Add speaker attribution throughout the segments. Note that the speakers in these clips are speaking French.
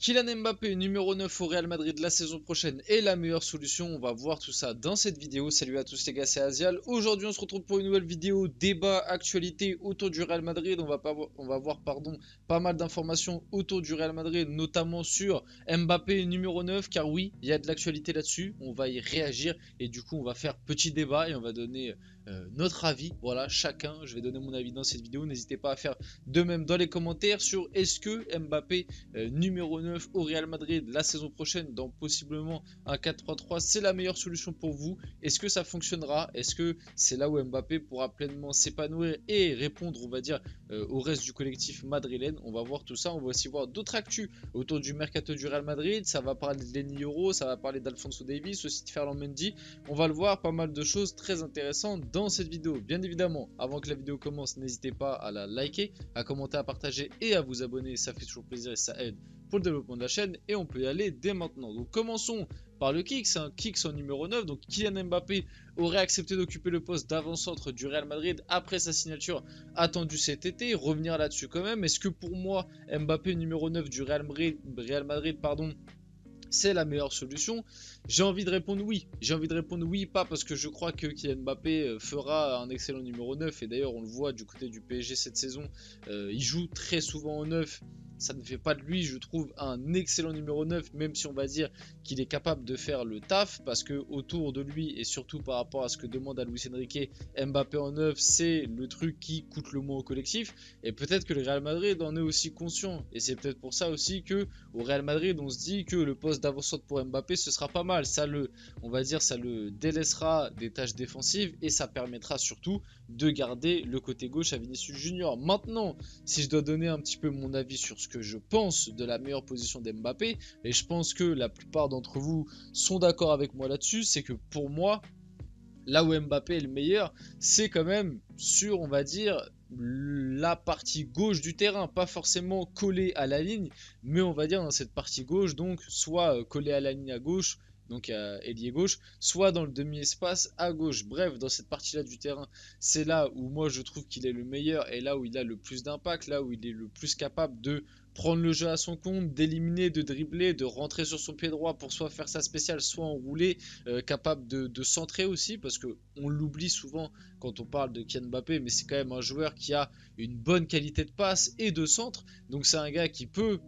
Speaker 1: Kylian Mbappé, numéro 9 au Real Madrid la saison prochaine, est la meilleure solution. On va voir tout ça dans cette vidéo. Salut à tous les gars, c'est Azial. Aujourd'hui, on se retrouve pour une nouvelle vidéo débat, actualité autour du Real Madrid. On va voir pas mal d'informations autour du Real Madrid, notamment sur Mbappé numéro 9, car oui, il y a de l'actualité là-dessus. On va y réagir et du coup, on va faire petit débat et on va donner notre avis. Voilà, chacun, je vais donner mon avis dans cette vidéo. N'hésitez pas à faire de même dans les commentaires sur est-ce que Mbappé numéro 9 au Real Madrid la saison prochaine dans possiblement un 4-3-3, c'est la meilleure solution pour vous. Est-ce que ça fonctionnera? Est-ce que c'est là où Mbappé pourra pleinement s'épanouir et répondre, on va dire, au reste du collectif madrilène? On va voir tout ça. On va aussi voir d'autres actus autour du mercato du Real Madrid. Ça va parler de Lenny Yoro, ça va parler d'Alphonso Davies, aussi de Ferland Mendy. On va le voir, pas mal de choses très intéressantes dans cette vidéo. Bien évidemment, avant que la vidéo commence, n'hésitez pas à la liker, à commenter, à partager et à vous abonner. Ça fait toujours plaisir et ça aide pour le développement de la chaîne. Et on peut y aller dès maintenant. Donc commençons par le kick. C'est un kick en numéro 9. Donc Kylian Mbappé aurait accepté d'occuper le poste d'avant-centre du Real Madrid après sa signature attendue cet été. Revenir là-dessus quand même. Est-ce que pour moi, Mbappé numéro 9 du Real Madrid, c'est la meilleure solution? J'ai envie de répondre oui. J'ai envie de répondre oui, pas parce que je crois que Kylian Mbappé fera un excellent numéro 9. Et d'ailleurs, on le voit du côté du PSG cette saison. Il joue très souvent en 9. Ça ne fait pas de lui, je trouve, un excellent numéro 9, même si on va dire qu'il est capable de faire le taf, parce que autour de lui, et surtout par rapport à ce que demande à Luis Enrique, Mbappé en 9, c'est le truc qui coûte le moins au collectif. Et peut-être que le Real Madrid en est aussi conscient. Et c'est peut-être pour ça aussi que au Real Madrid, on se dit que le poste d'avant-centre pour Mbappé, ce sera pas mal. On va dire, ça le délaissera des tâches défensives et ça permettra surtout de garder le côté gauche à Vinicius Junior. Maintenant, si je dois donner un petit peu mon avis sur ce que je pense de la meilleure position d'Mbappé, et je pense que la plupart d'entre vous sont d'accord avec moi là-dessus, c'est que pour moi, là où Mbappé est le meilleur, c'est quand même sur, on va dire, la partie gauche du terrain, pas forcément collé à la ligne, mais on va dire dans cette partie gauche, donc soit collé à la ligne à gauche, donc à ailier gauche, soit dans le demi-espace à gauche. Bref, dans cette partie-là du terrain, c'est là où moi je trouve qu'il est le meilleur et là où il a le plus d'impact, là où il est le plus capable de prendre le jeu à son compte, d'éliminer, de dribbler, de rentrer sur son pied droit pour soit faire sa spéciale, soit enrouler, capable de centrer aussi, parce que on l'oublie souvent quand on parle de Kylian Mbappé, mais c'est quand même un joueur qui a une bonne qualité de passe et de centre, donc c'est un gars qui peut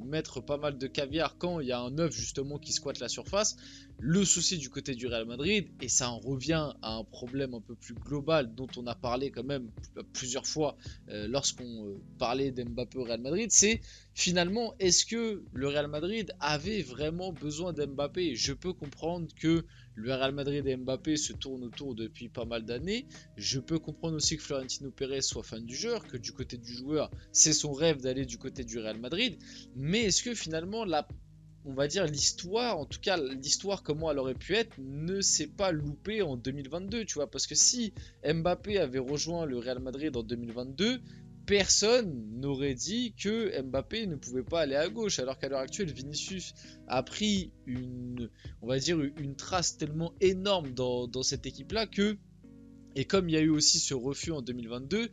Speaker 1: mettre pas mal de caviar quand il y a un 9 justement qui squatte la surface. Le souci du côté du Real Madrid, et ça en revient à un problème un peu plus global dont on a parlé quand même plusieurs fois lorsqu'on parlait d'Mbappé au Real Madrid, c'est finalement, est-ce que le Real Madrid avait vraiment besoin d'Mbappé? Je peux comprendre que le Real Madrid et Mbappé se tournent autour depuis pas mal d'années. Je peux comprendre aussi que Florentino Pérez soit fan du joueur, que du côté du joueur, c'est son rêve d'aller du côté du Real Madrid. Mais est-ce que finalement, on va dire l'histoire, en tout cas l'histoire comment elle aurait pu être, ne s'est pas loupée en 2022, tu vois? Parce que si Mbappé avait rejoint le Real Madrid en 2022, personne n'aurait dit que Mbappé ne pouvait pas aller à gauche, alors qu'à l'heure actuelle, Vinicius a pris on va dire, une trace tellement énorme dans cette équipe-là que, et comme il y a eu aussi ce refus en 2022,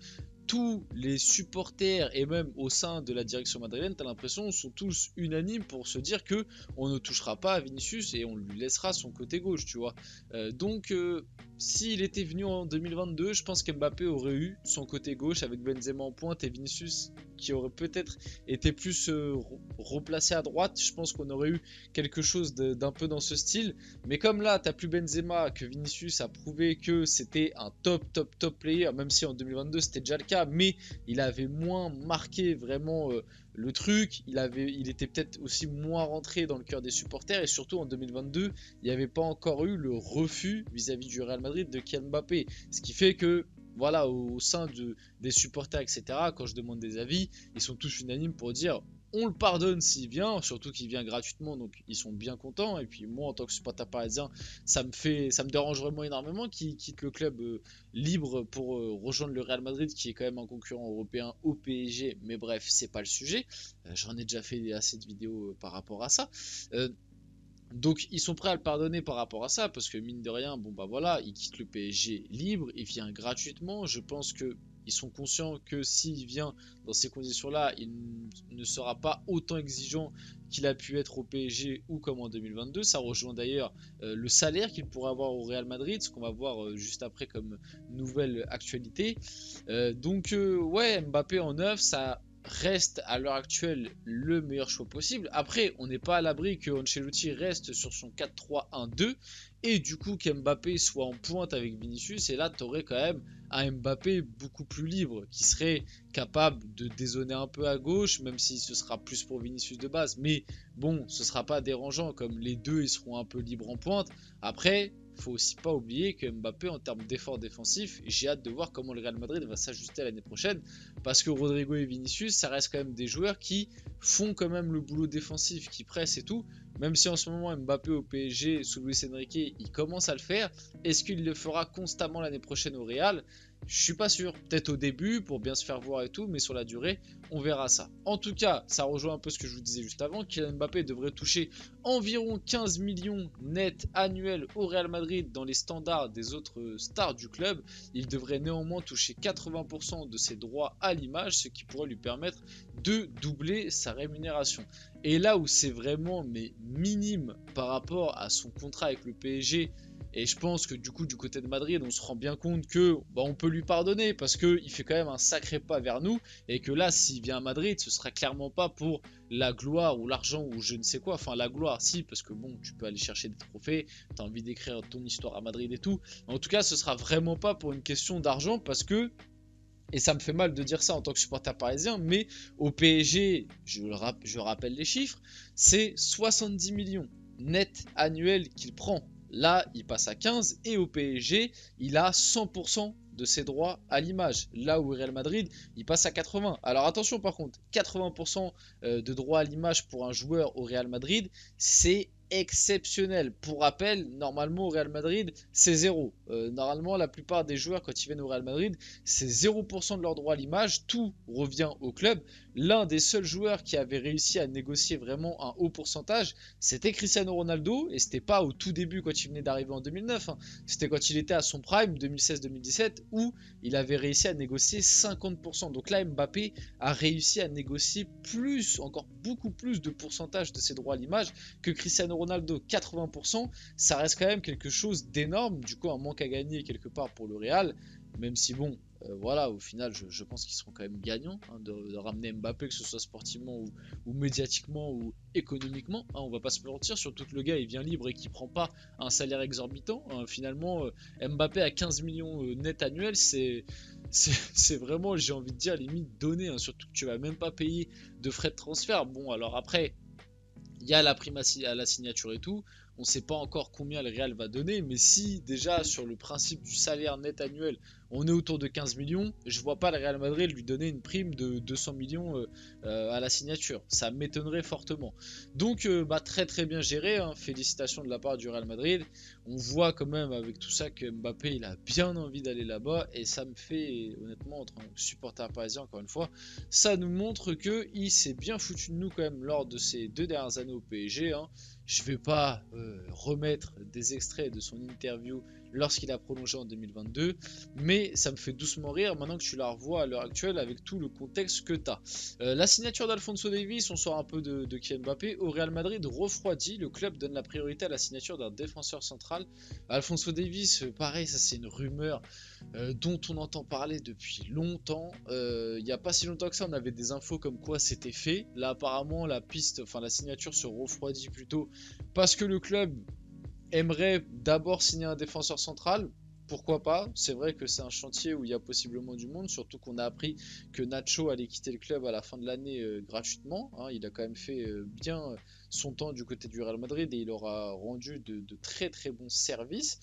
Speaker 1: tous les supporters et même au sein de la direction madrilène, t'as l'impression, sont tous unanimes pour se dire que on ne touchera pas à Vinicius et on lui laissera son côté gauche, tu vois. Donc, s'il était venu en 2022, je pense qu'Mbappé aurait eu son côté gauche avec Benzema en pointe et Vinicius qui aurait peut-être été plus replacé à droite. Je pense qu'on aurait eu quelque chose d'un peu dans ce style. Mais comme là, t'as plus Benzema, que Vinicius a prouvé que c'était un top player, même si en 2022 c'était déjà le cas, mais il avait moins marqué vraiment le truc, il était peut-être aussi moins rentré dans le cœur des supporters, et surtout en 2022, il n'y avait pas encore eu le refus vis-à-vis du Real Madrid de Kylian Mbappé, ce qui fait que voilà, au sein des supporters, etc., quand je demande des avis, ils sont tous unanimes pour dire on le pardonne s'il vient, surtout qu'il vient gratuitement, donc ils sont bien contents. Et puis moi, en tant que supporter parisien, ça me dérange vraiment énormément qu'il quitte le club libre pour rejoindre le Real Madrid, qui est quand même un concurrent européen au PSG. Mais bref, c'est pas le sujet. J'en ai déjà fait assez de vidéos par rapport à ça. Donc ils sont prêts à le pardonner par rapport à ça, parce que mine de rien, bon bah voilà, il quitte le PSG libre, il vient gratuitement. Je pense que ils sont conscients que s'il vient dans ces conditions-là, il ne sera pas autant exigeant qu'il a pu être au PSG ou comme en 2022. Ça rejoint d'ailleurs le salaire qu'il pourrait avoir au Real Madrid, ce qu'on va voir juste après comme nouvelle actualité. Ouais, Mbappé en neuf, ça reste à l'heure actuelle le meilleur choix possible. Après, on n'est pas à l'abri que Ancelotti reste sur son 4-3-1-2 et du coup qu'Mbappé soit en pointe avec Vinicius, et là tu aurais quand même un Mbappé beaucoup plus libre qui serait capable de dézonner un peu à gauche, même si ce sera plus pour Vinicius de base, mais bon, ce sera pas dérangeant comme les deux ils seront un peu libres en pointe. Après, faut aussi pas oublier que Mbappé en termes d'effort défensif, j'ai hâte de voir comment le Real Madrid va s'ajuster l'année prochaine, parce que Rodrigo et Vinicius, ça reste quand même des joueurs qui font quand même le boulot défensif, qui pressent et tout, même si en ce moment Mbappé au PSG sous Luis Enrique, il commence à le faire. Est-ce qu'il le fera constamment l'année prochaine au Real? Je suis pas sûr, peut-être au début pour bien se faire voir et tout, mais sur la durée, on verra ça. En tout cas, ça rejoint un peu ce que je vous disais juste avant, Kylian Mbappé devrait toucher environ 15 millions net annuels au Real Madrid dans les standards des autres stars du club. Il devrait néanmoins toucher 80% de ses droits à l'image, ce qui pourrait lui permettre de doubler sa rémunération. Et là où c'est vraiment mais minime par rapport à son contrat avec le PSG, et je pense que du coup du côté de Madrid on se rend bien compte que on peut lui pardonner parce qu'il fait quand même un sacré pas vers nous, et que là s'il vient à Madrid ce sera clairement pas pour la gloire ou l'argent ou je ne sais quoi. Enfin la gloire si, parce que bon tu peux aller chercher des trophées, t'as envie d'écrire ton histoire à Madrid et tout. En tout cas ce sera vraiment pas pour une question d'argent, parce que, et ça me fait mal de dire ça en tant que supporter parisien, mais au PSG, je rappelle les chiffres, c'est 70 millions net annuels qu'il prend. Là, il passe à 15, et au PSG, il a 100% de ses droits à l'image. Là où Real Madrid, il passe à 80. Alors attention par contre, 80% de droits à l'image pour un joueur au Real Madrid, c'est exceptionnel. Pour rappel, normalement au Real Madrid, c'est zéro. Normalement, la plupart des joueurs, quand ils viennent au Real Madrid, c'est 0% de leur droit à l'image, tout revient au club. L'un des seuls joueurs qui avait réussi à négocier vraiment un haut pourcentage, c'était Cristiano Ronaldo, et c'était pas au tout début quand il venait d'arriver en 2009, hein. C'était quand il était à son prime, 2016-2017, où il avait réussi à négocier 50%. Donc là, Mbappé a réussi à négocier plus, encore beaucoup plus de pourcentage de ses droits à l'image que Cristiano Ronaldo. 80%, ça reste quand même quelque chose d'énorme. Du coup, un manque à gagner quelque part pour le Real, même si bon, voilà, au final, je pense qu'ils seront quand même gagnants, hein, de ramener Mbappé, que ce soit sportivement ou médiatiquement ou économiquement, hein, on va pas se mentir, surtout que le gars il vient libre et qu'il prend pas un salaire exorbitant, hein. Finalement, Mbappé à 15 millions net annuels, c'est vraiment, j'ai envie de dire, limite donné, hein, surtout que tu vas même pas payer de frais de transfert. Bon, alors après, il y a la prime à la signature et tout. On ne sait pas encore combien le Real va donner, mais si déjà sur le principe du salaire net annuel, on est autour de 15 millions, je vois pas le Real Madrid lui donner une prime de 200 millions à la signature. Ça m'étonnerait fortement. Donc très très bien géré, hein. Félicitations de la part du Real Madrid. On voit quand même avec tout ça que Mbappé il a bien envie d'aller là-bas, et ça me fait honnêtement, en tant que supporter parisien encore une fois, ça nous montre que il s'est bien foutu de nous quand même lors de ces 2 dernières années au PSG, hein. Je vais pas remettre des extraits de son interview lorsqu'il a prolongé en 2022, mais ça me fait doucement rire maintenant que tu la revois à l'heure actuelle avec tout le contexte que tu as. La signature d'Alphonso Davies, on sort un peu de Kylian Mbappé. Au Real Madrid refroidi, le club donne la priorité à la signature d'un défenseur central. Alphonso Davies, pareil, ça c'est une rumeur dont on entend parler depuis longtemps. Il n'y a pas si longtemps que ça, on avait des infos comme quoi c'était fait. Là apparemment la signature se refroidit plutôt parce que le club aimerait d'abord signer un défenseur central. Pourquoi pas? C'est vrai que c'est un chantier où il y a possiblement du monde, surtout qu'on a appris que Nacho allait quitter le club à la fin de l'année gratuitement, hein. Il a quand même fait bien son temps du côté du Real Madrid, et il aura rendu de très très bons services.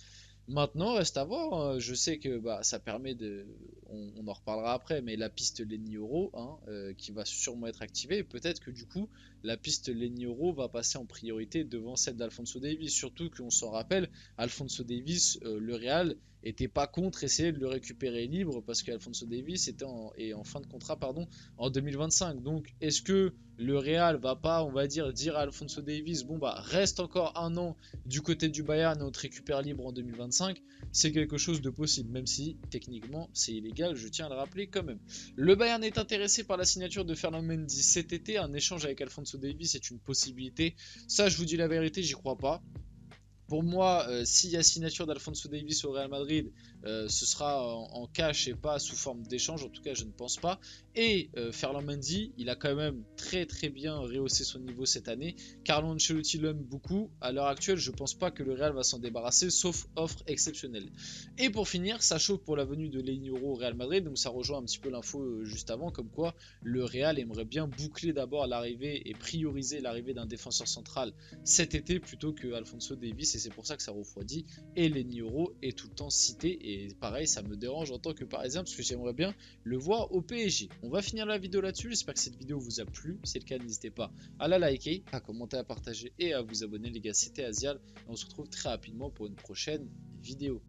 Speaker 1: Maintenant, reste à voir, hein. Je sais que ça permet de. On en reparlera après, mais la piste Lenny Euro, hein, qui va sûrement être activée. Peut-être que du coup, la piste Lenny Euro va passer en priorité devant celle d'Alphonso Davies. Surtout qu'on s'en rappelle, Alphonso Davies, le Real, était pas contre essayer de le récupérer libre parce qu'Alphonso Davies était en fin de contrat en 2025. Donc est-ce que le Real va pas, on va dire à Alphonso Davies, bon bah reste encore un an du côté du Bayern et on te récupère libre en 2025? C'est quelque chose de possible, même si techniquement c'est illégal, je tiens à le rappeler quand même. Le Bayern est intéressé par la signature de Ferland Mendy cet été, un échange avec Alphonso Davies est une possibilité. Ça, je vous dis la vérité, j'y crois pas. Pour moi, s'il y a signature d'Alphonso Davies au Real Madrid, ce sera en cash et pas sous forme d'échange. En tout cas, je ne pense pas. Et Ferland Mendy, il a quand même très bien rehaussé son niveau cette année. Carlo Ancelotti l'aime beaucoup. À l'heure actuelle, je ne pense pas que le Real va s'en débarrasser, sauf offre exceptionnelle. Et pour finir, ça chauffe pour la venue de Lenioro au Real Madrid. Donc ça rejoint un petit peu l'info juste avant, comme quoi le Real aimerait bien boucler d'abord l'arrivée et prioriser l'arrivée d'un défenseur central cet été plutôt que Alphonso Davies, et c'est pour ça que ça refroidit. Et Lenioro est tout le temps cité, et pareil, ça me dérange en tant que Parisien parce que j'aimerais bien le voir au PSG. On va finir la vidéo là-dessus, j'espère que cette vidéo vous a plu. Si c'est le cas, n'hésitez pas à la liker, à commenter, à partager et à vous abonner les gars. C'était Azial, et on se retrouve très rapidement pour une prochaine vidéo.